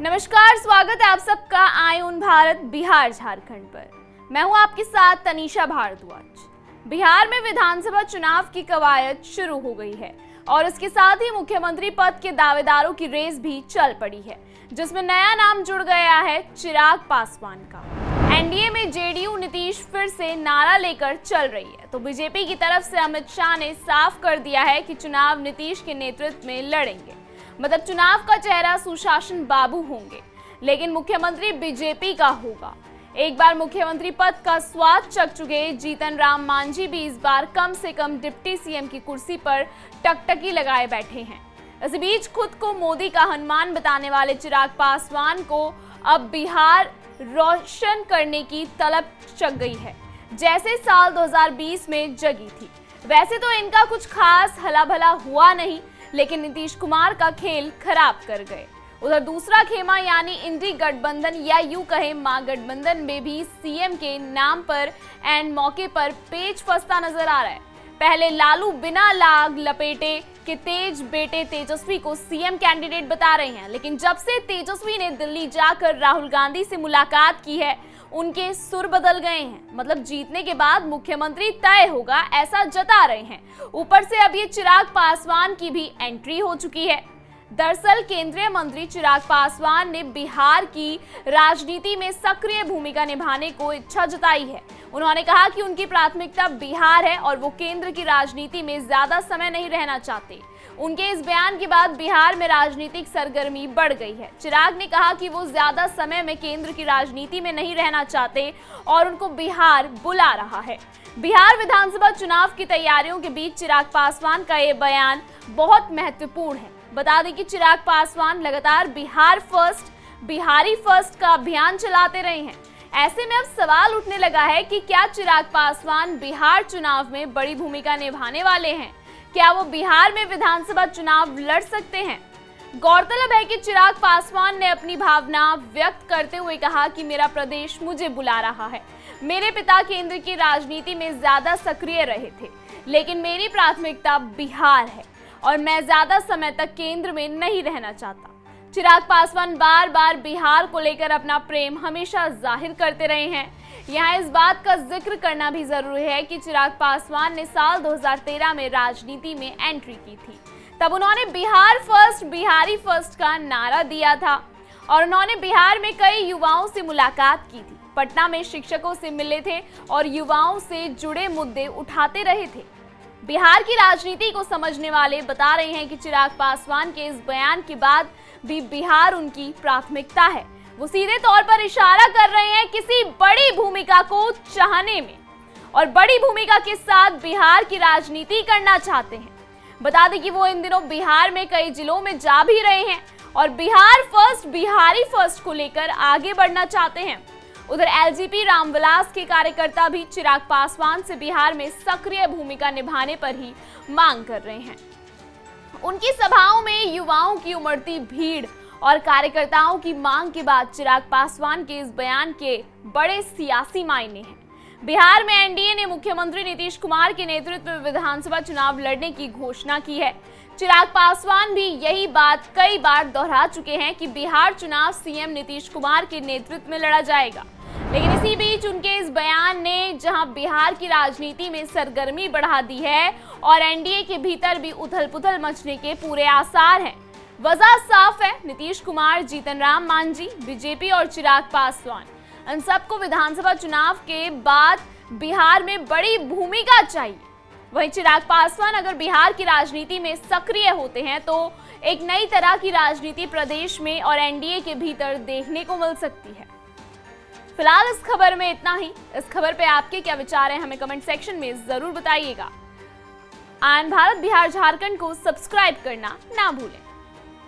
नमस्कार, स्वागत है आप सबका आयुन भारत बिहार झारखंड पर। मैं हूं आपके साथ तनीषा भारद्वाज। बिहार में विधानसभा चुनाव की कवायद शुरू हो गई है और इसके साथ ही मुख्यमंत्री पद के दावेदारों की रेस भी चल पड़ी है, जिसमें नया नाम जुड़ गया है चिराग पासवान का। एनडीए में जेडीयू नीतीश फिर से नारा लेकर चल रही है, तो बीजेपी की तरफ से अमित शाह ने साफ कर दिया है कि चुनाव नीतीश के नेतृत्व में लड़ेंगे। मतलब चुनाव का चेहरा सुशासन बाबू होंगे, लेकिन मुख्यमंत्री बीजेपी का होगा। एक बार मुख्यमंत्री पद का स्वाद चख चुके जीतन राम मांझी भी इस बार कम से कम डिप्टी सीएम की कुर्सी पर टकटकी लगाए बैठे हैं। इस बीच खुद को मोदी का हनुमान बताने वाले चिराग पासवान को अब बिहार रोशन करने की तलब जग गई है, जैसे साल 2020 में जगी थी। वैसे तो इनका कुछ खास हला भला हुआ नहीं, लेकिन नीतीश कुमार का खेल खराब कर गए। उधर दूसरा खेमा यानी इंडी गठबंधन या यूं कहें महागठबंधन में भी सीएम के नाम पर एंड मौके पर पेच फंसता नजर आ रहा है। पहले लालू बिना लाग लपेटे के तेज बेटे तेजस्वी को सीएम कैंडिडेट बता रहे हैं, लेकिन जब से तेजस्वी ने दिल्ली जाकर राहुल गांधी से मुलाकात की है, उनके सुर बदल गए हैं। मतलब जीतने के बाद मुख्यमंत्री तय होगा ऐसा जता रहे हैं। ऊपर से अब ये चिराग पासवान की भी एंट्री हो चुकी है। दरअसल केंद्रीय मंत्री चिराग पासवान ने बिहार की राजनीति में सक्रिय भूमिका निभाने को इच्छा जताई है। उन्होंने कहा कि उनकी प्राथमिकता बिहार है और वो केंद्र की राजनीति में ज्यादा समय नहीं रहना चाहते। उनके इस बयान के बाद बिहार में राजनीतिक सरगर्मी बढ़ गई है। चिराग ने कहा कि वो ज्यादा समय में केंद्र की राजनीति में नहीं रहना चाहते और उनको बिहार बुला रहा है। बिहार विधानसभा चुनाव की तैयारियों के बीच चिराग पासवान का ये बयान बहुत महत्वपूर्ण है। बता दें कि चिराग पासवान लगातार बिहार फर्स्ट, बिहारी फर्स्ट का अभियान चलाते रहे हैं। ऐसे में अब सवाल उठने लगा है कि क्या चिराग पासवान बिहार चुनाव में बड़ी भूमिका निभाने वाले हैं? क्या वो बिहार में विधानसभा चुनाव लड़ सकते हैं? गौरतलब है कि चिराग पासवान ने अपनी भावना व्यक्त करते हुए कहा कि मेरा प्रदेश मुझे बुला रहा है। मेरे पिता केंद्र की राजनीति में ज्यादा सक्रिय रहे थे, लेकिन मेरी प्राथमिकता बिहार है और मैं ज्यादा समय तक केंद्र में नहीं रहना चाहता। चिराग पासवान बार बार बिहार को लेकर अपना प्रेम हमेशा जाहिर करते रहे हैं। यहाँ इस बात का जिक्र करना भी जरूरी है कि चिराग पासवान ने साल 2013 में राजनीति में एंट्री की थी। तब उन्होंने बिहार फर्स्ट, बिहारी फर्स्ट का नारा दिया था और उन्होंने बिहार में कई युवाओं से मुलाकात की थी। पटना में शिक्षकों से मिले थे और युवाओं से जुड़े मुद्दे उठाते रहे थे। बिहार की राजनीति को समझने वाले बता रहे हैं कि चिराग पासवान के इस बयान के बाद भी बिहार उनकी प्राथमिकता है। वो सीधे तौर पर इशारा कर रहे हैं किसी बड़ी भूमिका को चाहने में और बड़ी भूमिका के साथ बिहार की राजनीति करना चाहते हैं। बता दें कि वो इन दिनों बिहार में कई जिलों में जा भी रहे हैं और बिहार फर्स्ट, बिहारी फर्स्ट को लेकर आगे बढ़ना चाहते हैं। उधर एलजेपी रामविलास के कार्यकर्ता भी चिराग पासवान से बिहार में सक्रिय भूमिका निभाने पर ही मांग कर रहे हैं। उनकी सभाओं में युवाओं की उमड़ती भीड़ और कार्यकर्ताओं की मांग के बाद चिराग पासवान के इस बयान के बड़े सियासी मायने हैं। बिहार में एनडीए ने मुख्यमंत्री नीतीश कुमार के नेतृत्व में विधानसभा चुनाव लड़ने की घोषणा की है। चिराग पासवान भी यही बात कई बार दोहरा चुके हैं कि बिहार चुनाव सीएम नीतीश कुमार के नेतृत्व में लड़ा जाएगा। लेकिन इसी बीच उनके इस बयान ने जहां बिहार की राजनीति में सरगर्मी बढ़ा दी है और एनडीए के भीतर भी उथल-पुथल मचने के पूरे आसार हैं। वजह साफ है, नीतीश कुमार, जीतन राम मांझी, बीजेपी और चिराग पासवान, इन सबको विधानसभा चुनाव के बाद बिहार में बड़ी भूमिका चाहिए। वहीं चिराग पासवान अगर बिहार की राजनीति में सक्रिय होते हैं तो एक नई तरह की राजनीति प्रदेश में और एनडीए के भीतर देखने को मिल सकती है। फिलहाल इस खबर में इतना ही। इस खबर पे आपके क्या विचार हैं, हमें कमेंट सेक्शन में जरूर बताइएगा। आयुन भारत बिहार झारखंड को सब्सक्राइब करना ना भूलें।